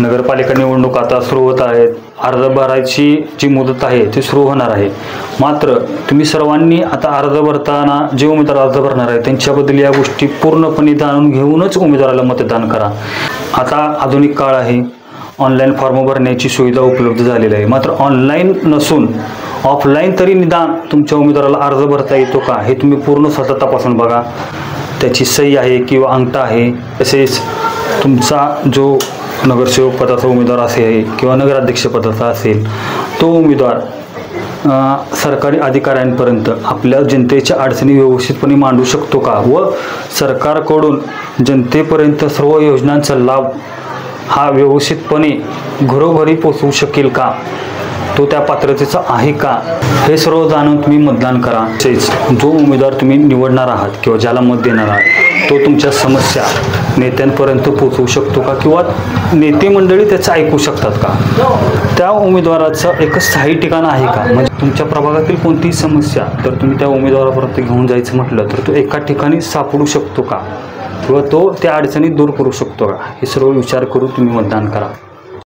नगरपालिका निवडणूक आता सुरू होत आहेत. अर्ज भरायची जी मुदत आहे ती सुरू होणार आहे. मात्र तुम्ही सर्वांनी आता अर्ज भरताना जे उमेदवार अर्ज भरणार आहे त्यांच्याबद्दल या गोष्टी पूर्णपणे जाणून घेऊनच उमेदवाराला मतदान करा. आता आधुनिक काळ आहे, ऑनलाईन फॉर्म भरण्याची सुविधा उपलब्ध झालेली आहे. मात्र ऑनलाईन नसून ऑफलाईन तरी निदान तुमच्या उमेदवाराला अर्ज भरता येतो का हे तुम्ही पूर्ण स्वतः तपासून बघा. त्याची सही आहे किंवा अंगठा आहे, तसेच तुमचा जो नगरसेवक पदाचा उमेदवार असेल किंवा नगराध्यक्ष पदाचा असेल तो उमेदवार सरकारी अधिकाऱ्यांपर्यंत आपल्या जनतेच्या अडचणी व्यवस्थितपणे मांडू शकतो का व सरकारकडून जनतेपर्यंत सर्व योजनांचा लाभ हा व्यवस्थितपणे घरोघरी पोचवू शकेल का, तो त्या पात्रतेचा आहे का, हे सर्व जाणून तुम्ही मतदान करा. तसेच जो उमेदवार तुम्ही निवडणार आहात किंवा ज्याला मत देणार आहात तो तुमच्या समस्या नेत्यांपर्यंत पोचवू शकतो का किंवा नेते मंडळी त्याचं ऐकू शकतात का, त्या उमेदवाराचं एक स्थायी ठिकाण आहे का. म्हणजे तुमच्या प्रभागातील कोणतीही समस्या तर तुम्ही त्या उमेदवारापर्यंत घेऊन जायचं म्हटलं तर तो एका ठिकाणी सापडू शकतो का किंवा तो त्या अडचणी दूर करू शकतो का, हे सर्व विचार करून तुम्ही मतदान करा.